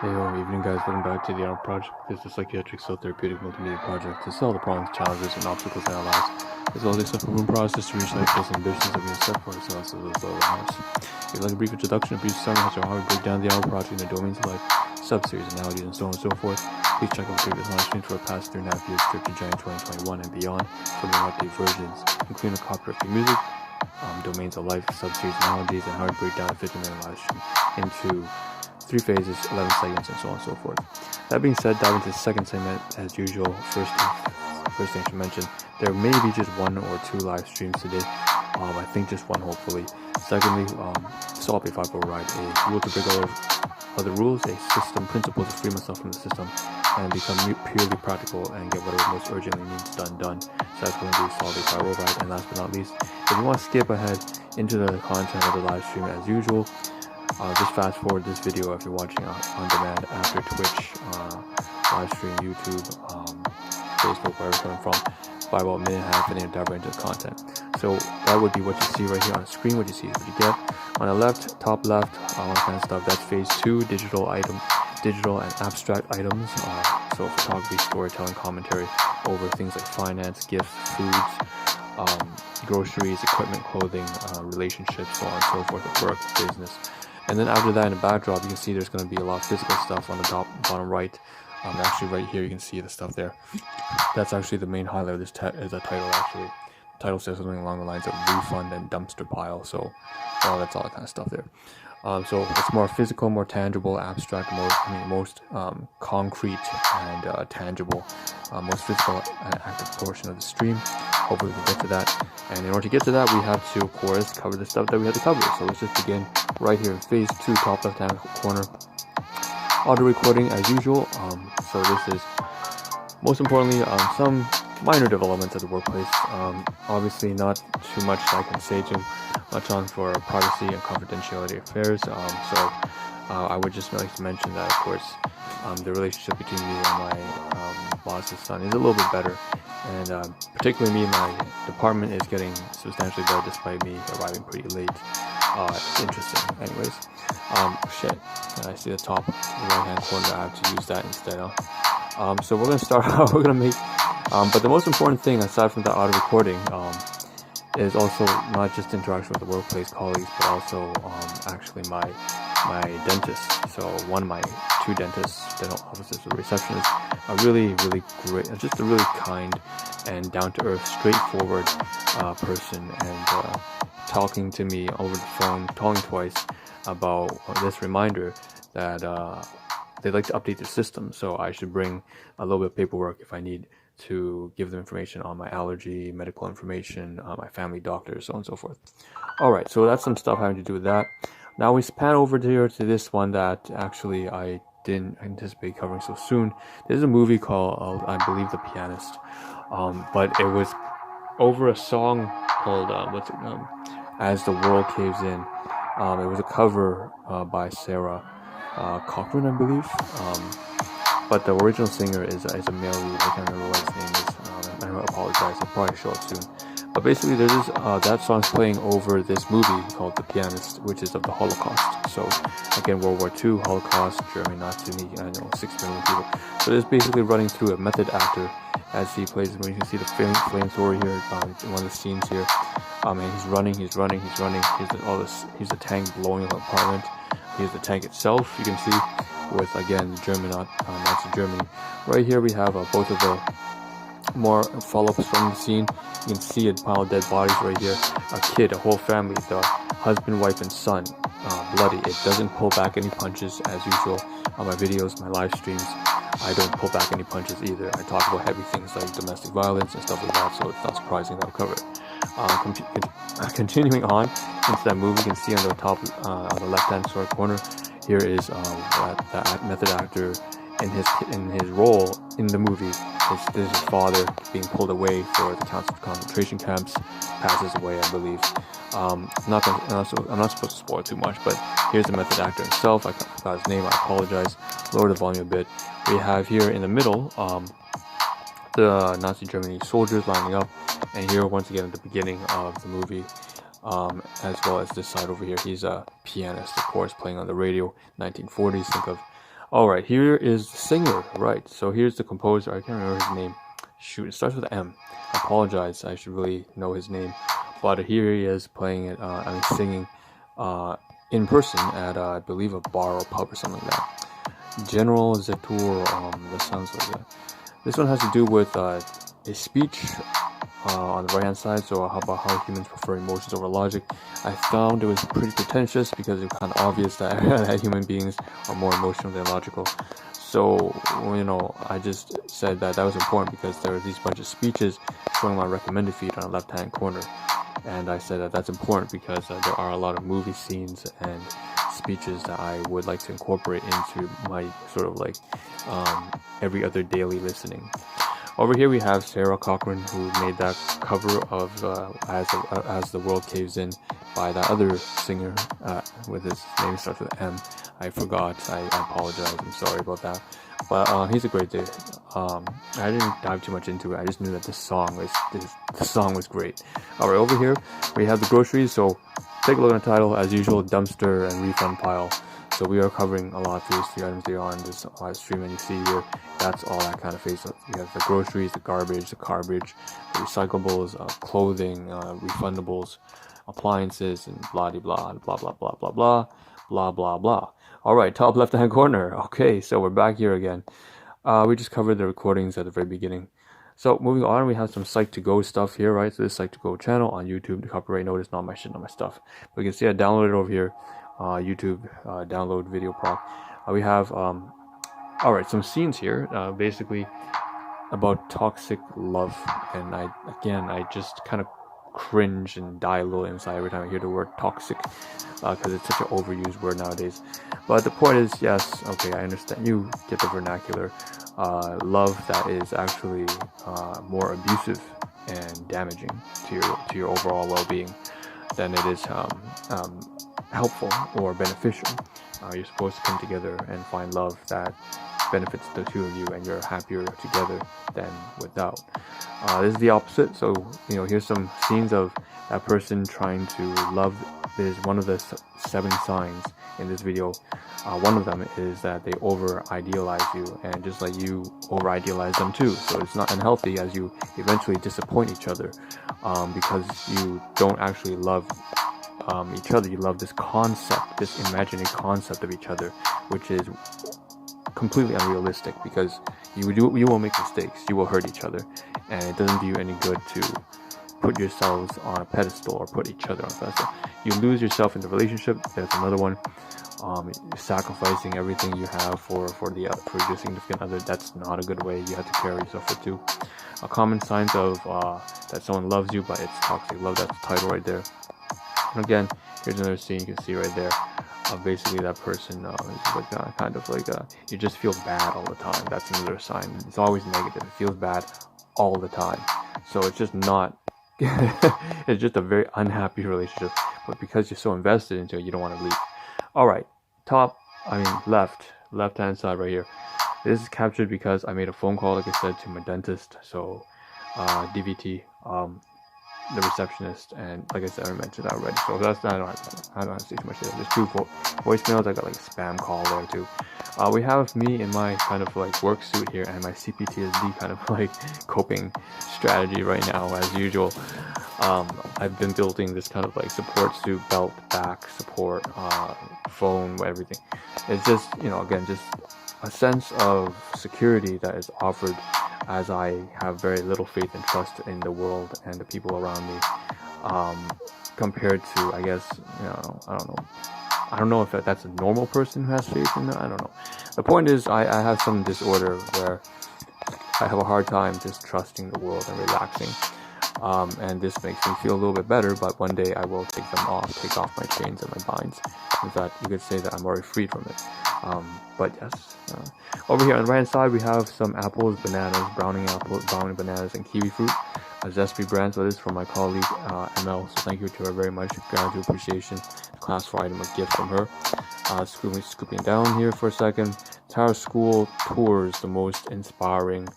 Hey, evening guys, welcome back to the Ahn Rho Project. This is a psychiatric self-therapeutic multimedia project to solve the problems, challenges, and obstacles in our lives, as well as a self-improvement process to reach life goals and ambitions that we have set for ourselves as well as our lives. If you'd like a brief introduction, a brief summary as to how we break down the Ahn Rho Project in the domains of life, sub-series, analogies, and so on and so forth, please check out the previous live streams for our past 3.5 years trip to January 2021 and beyond for new update versions, including the copyright free music, domains of life, sub-series, analogies, and how we break down a 50-minute live stream into 3 phases, 11 segments, and so on and so forth. That being said, dive into the second segment as usual. First thing I should mention, there may be just 1 or 2 live streams today. I think just 1 hopefully. Secondly, this will be 5 override, a rule to break all of the rules, a system principle to free myself from the system and become purely practical and get whatever most urgently needs done. So that's what I'm going to do, solve a 5 override. And last but not least, if you want to skip ahead into the content of the live stream as usual, just fast forward this video if you're watching on demand after Twitch, live stream, YouTube, Facebook, wherever it's coming from, by about a minute and a half, and then dive right into the content. So that would be what you see right here on the screen. What you see is what you get. On the left, top left, all that kind of stuff. That's phase 2, digital and abstract items. So photography, storytelling, commentary over things like finance, gifts, foods, groceries, equipment, clothing, relationships, so on and so forth, work, business. And then after that, in the backdrop, you can see there's going to be a lot of physical stuff on the bottom right. Actually, right here, you can see the stuff there. That's actually the main highlight of this is a title, actually. The title says something along the lines of refund and dumpster pile. So, that's all that kind of stuff there. So it's more physical, more tangible, abstract, most concrete and tangible, most physical and active portion of the stream. Hopefully we can get to that. And in order to get to that, we have to, of course, cover the stuff that we had to cover. So let's just begin right here in phase 2, top left-hand corner. Audio recording as usual. So this is, most importantly, some minor developments at the workplace. Obviously not too much I can say too much on for privacy and confidentiality affairs. So I would just like to mention that, of course, the relationship between me and my boss's son is a little bit better. And particularly me, my department is getting substantially better despite me arriving pretty late. It's interesting. Anyways, shit. And I see the top right hand corner. I have to use that instead. So we're gonna start out. We're gonna make. But the most important thing, aside from the audio recording, is also not just interaction with the workplace colleagues, but also actually my dentist. So one of my 2 dentists, dental officers, or receptionists, are really great, just a really kind and down-to-earth, straightforward person, and talking to me over the phone, calling twice about this reminder that they'd like to update their system, so I should bring a little bit of paperwork if I need to give them information on my allergy, medical information, my family doctor, so on and so forth. Alright, so that's some stuff having to do with that. Now we pan over here to this one that actually I didn't anticipate covering so soon. There's a movie called, I believe, The Pianist, but it was over a song called, As the World Caves In. It was a cover by Sarah Cochran, I believe. But the original singer is a male lead. I can't remember what his name is. I apologize. I'll probably show up soon. But basically, there's this that song's playing over this movie called The Pianist, which is of the Holocaust. So again, World War II, Holocaust, German Nazi, 6 million people. So it's basically running through a method actor as he plays. When you can see the flamethrower here in one of the scenes here. And he's running. Here's the tank blowing up the apartment. Here's the tank itself. You can see with again German Nazi Germany. Right here we have both of the more follow-ups from the scene. You can see a pile of dead bodies right here. A kid, a whole family, the husband, wife, and son, bloody. It doesn't pull back any punches as usual on my videos, my live streams. I don't pull back any punches either. I talk about heavy things like domestic violence and stuff like that, so it's not surprising that I'll cover it. Continuing on into that movie, you can see on the top, on the left-hand corner, here is that method actor in his role in the movie. This is his father being pulled away for the concentration camps, passes away, I believe. I'm not supposed to spoil too much, but here's the method actor himself. I forgot his name. I apologize. Lower the volume a bit. We have here in the middle the Nazi Germany soldiers lining up, and here once again at the beginning of the movie, as well as this side over here, he's a pianist, of course, playing on the radio, 1940s. Think of Alright, here is the singer, right? So here's the composer. I can't remember his name. Shoot, it starts with M. I apologize, I should really know his name. But here he is playing it, singing in person at, I believe, a bar or pub or something like that. General Zetour, that sounds like that. This one has to do with a speech on the right hand side, so about how humans prefer emotions over logic. I found it was pretty pretentious because it was kind of obvious that, that human beings are more emotional than logical. So, I just said that was important because there were these bunch of speeches showing my recommended feed on the left hand corner. And I said that that's important because there are a lot of movie scenes and speeches that I would like to incorporate into my sort of like every other daily listening. Over here we have Sarah Cochran, who made that cover of As the World Caves In by that other singer with his name starts with M. I forgot. I apologize. I'm sorry about that. But he's a great dude. I didn't dive too much into it. I just knew that the song was great. All right, over here we have the groceries. So take a look at the title. As usual, dumpster and refund pile. So we are covering a lot of these three items there on this live stream, and you see here, that's all that kind of face. So you have the groceries, the garbage, the garbage, the recyclables, clothing, refundables, appliances, and blah blah blah blah blah blah blah blah blah blah. All right, top left hand corner. Okay, so we're back here again. We just covered the recordings at the very beginning. So moving on, we have some Psych2Go stuff here, right? So this Psych2Go channel on YouTube. The copyright notice, not my shit, not my stuff. But you can see I downloaded it over here. YouTube download video proc. We have alright, some scenes here, basically about toxic love, and I just kind of cringe and die a little inside every time I hear the word toxic, because it's such an overused word nowadays. But the point is, yes, okay, I understand, you get the vernacular. Love that is actually more abusive and damaging to your overall well-being than it is helpful or beneficial. You're supposed to come together and find love that benefits the two of you, and you're happier together than without. This is the opposite. So here's some scenes of that person trying to love. There's one of the 7 signs in this video. One of them is that they over idealize you, and just like you over idealize them too. So it's not unhealthy as you eventually disappoint each other, because you don't actually love each other. You love this concept, this imaginary concept of each other, which is completely unrealistic, because you will make mistakes, you will hurt each other, and it doesn't do you any good to put yourselves on a pedestal or put each other on a pedestal. You lose yourself in the relationship. There's another one. Sacrificing everything you have for your significant other. That's not a good way. You have to carry yourself for two. A common signs of that someone loves you, but it's toxic love. That's the title right there. And again, here's another scene you can see right there. Basically, that person is like kind of like you just feel bad all the time. That's another sign. It's always negative. It feels bad all the time. So it's just not. It's just a very unhappy relationship. But because you're so invested into it, you don't want to leave. All right, left hand side right here. This is captured because I made a phone call, like I said, to my dentist. So DVT, the receptionist, and like I said, I mentioned that already. So that's not, I don't have to say too much there. There's 2 voicemails. I got like a spam call there too. We have me in my kind of like work suit here, and my CPTSD kind of like coping strategy right now, as usual. I've been building this kind of like support suit, belt, back support, phone, everything. It's just, again, just a sense of security that is offered as I have very little faith and trust in the world and the people around me, compared to, I guess, I don't know if that's a normal person who has faith in that. I don't know. The point is, I have some disorder where I have a hard time just trusting the world and relaxing. And this makes me feel a little bit better, but one day I will take off my chains and my binds. In fact, you could say that I'm already freed from it. But yes, over here on the right hand side, we have some apples, bananas, browning bananas, and kiwi fruit. A Zespri brand. So this is from my colleague ML. So thank you to her very much. Gratitude, appreciation. Class 4 item, a gift from her. Scooping down here for a second. Tower School tours the most inspiring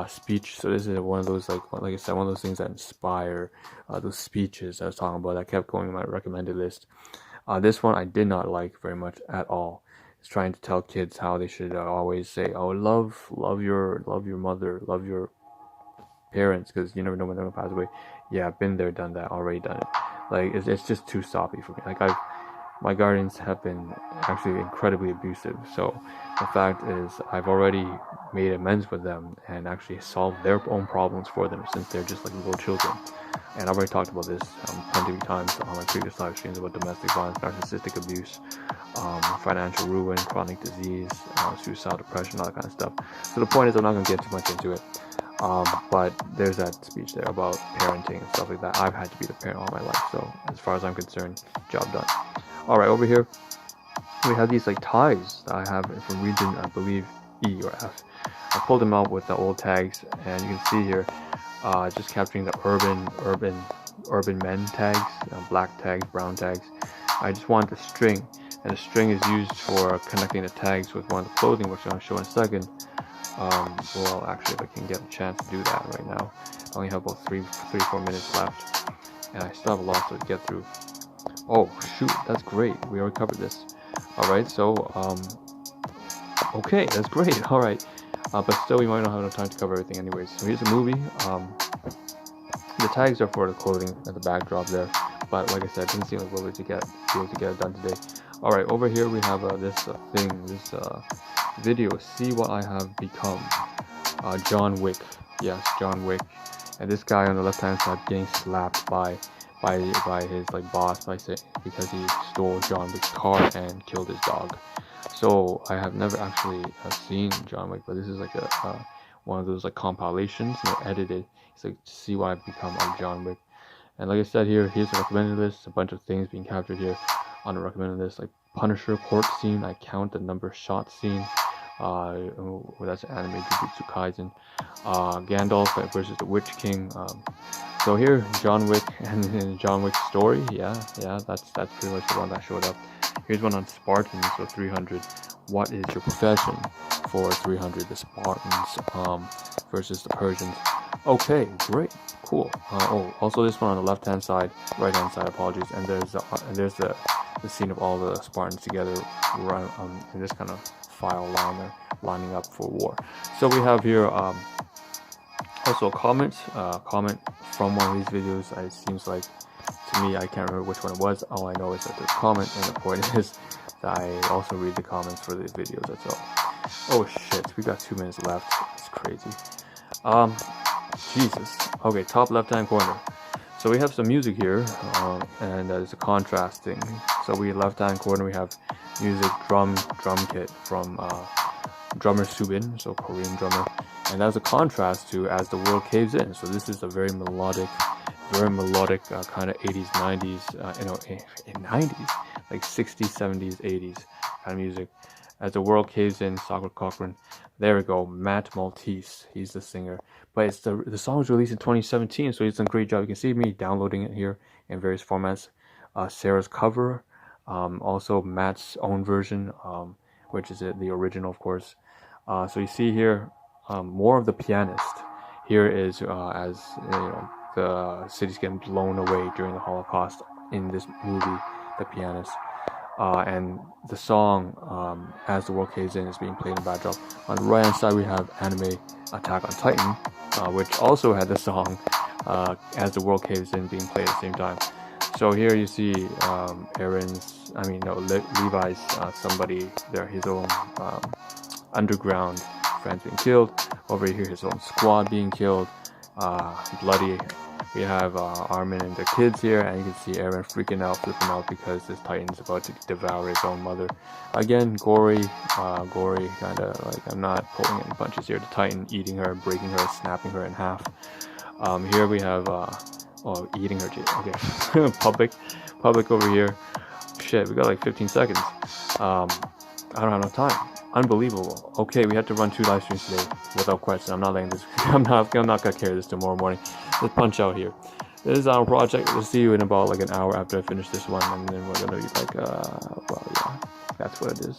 speech. So this is one of those, like I said, one of those things that inspire, those speeches I was talking about that kept going on my recommended list. This one I did not like very much at all. is trying to tell kids how they should always say, "Oh, love your mother, love your parents, because you never know when they're gonna pass away." Yeah, I've been there, done that, already done it. Like it's just too soppy for me. Like my guardians have been actually incredibly abusive. So the fact is, I've already made amends with them and actually solved their own problems for them, since they're just like little children. And I've already talked about this plenty of times on my previous live streams about domestic violence, narcissistic abuse, financial ruin, chronic disease, suicide, depression, all that kind of stuff. So the point is, I'm not going to get too much into it. But there's that speech there about parenting and stuff like that. I've had to be the parent all my life, so as far as I'm concerned, job done. Alright, over here we have these like ties that I have from region, I believe, E or F. I pulled them out with the old tags, and you can see here, just capturing the urban men tags, black tags, brown tags. I just wanted the string, and the string is used for connecting the tags with one of the clothing, which I'll show in a second. Well, actually, if I can get a chance to do that right now. I only have about 3-4 minutes left, and I still have a lot to get through. Oh shoot, that's great. We already covered this. Alright, so okay, that's great. Alright, but still we might not have enough time to cover everything anyways. So here's a movie. The tags are for the clothing at the backdrop there, but like I said, it doesn't seem like we'll be able to get it done today. Alright, over here we have this video. See what I have become. John Wick. Yes, John Wick. And this guy on the left hand side getting slapped by his like boss because he stole John Wick's car and killed his dog. So I have never actually seen John Wick, but this is like a one of those like compilations, edited. It's like to see what I've become of John Wick. And like I said, here's the recommended list. A bunch of things being captured here on the recommended list, like Punisher court scene. I count the number of shots scene. That's an anime, Jujutsu Kaisen. Gandalf versus the Witch King. So here, John Wick and John Wick's story. Yeah, that's pretty much the one that showed up. Here's one on Spartans for 300. What is your profession? For 300, the Spartans versus the Persians. Okay, great, cool. Also this one on the left-hand side, right-hand side. Apologies. And there's the scene of all the Spartans together in this kind of file line, lining up for war. So we have here also a comment from one of these videos. It seems like, to me, I can't remember which one it was. All I know is that there's a comment, and the point is that I also read the comments for the videos. That's all. Oh shit, we got 2 minutes left. It's crazy. Jesus. Okay, top left-hand corner. So we have some music here, and there's a contrasting. So left-hand corner we have music, drum kit from drummer Subin, so Korean drummer, and that's a contrast to As the World Caves In. So this is a very melodic kind of 80s, 90s, in 90s, like 60s, 70s, 80s kind of music. As the World Caves In, Sakura Cochran. There we go, Matt Maltese, he's the singer. But it's the song was released in 2017, so he's done a great job. You can see me downloading it here in various formats. Sarah's cover, also Matt's own version, which is the original, of course. So you see here more of the pianist. Here is as the city's getting blown away during the Holocaust in this movie, The Pianist. And the song As the World Caves In is being played in the backdrop. On the right hand side we have anime Attack on Titan, which also had the song As the World Caves In being played at the same time. So here you see Levi's somebody there, his own underground friends being killed. Over here his own squad being killed, bloody. We have Armin and the kids here, and you can see Eren freaking out, flipping out because this Titan's about to devour his own mother. Again, gory, kind of like, I'm not pulling any punches here. The Titan eating her, breaking her, snapping her in half. Here we have, eating her, okay, public over here. Shit, we got like 15 seconds. I don't have enough time. Unbelievable. Okay, we had to run 2 live streams today without question. I'm not letting this. I'm not gonna carry this tomorrow morning. Let's punch out here. This is Ahn Rho Project. We'll see you in about like an hour after I finish this one, and then we're gonna be like, well, yeah, that's what it is.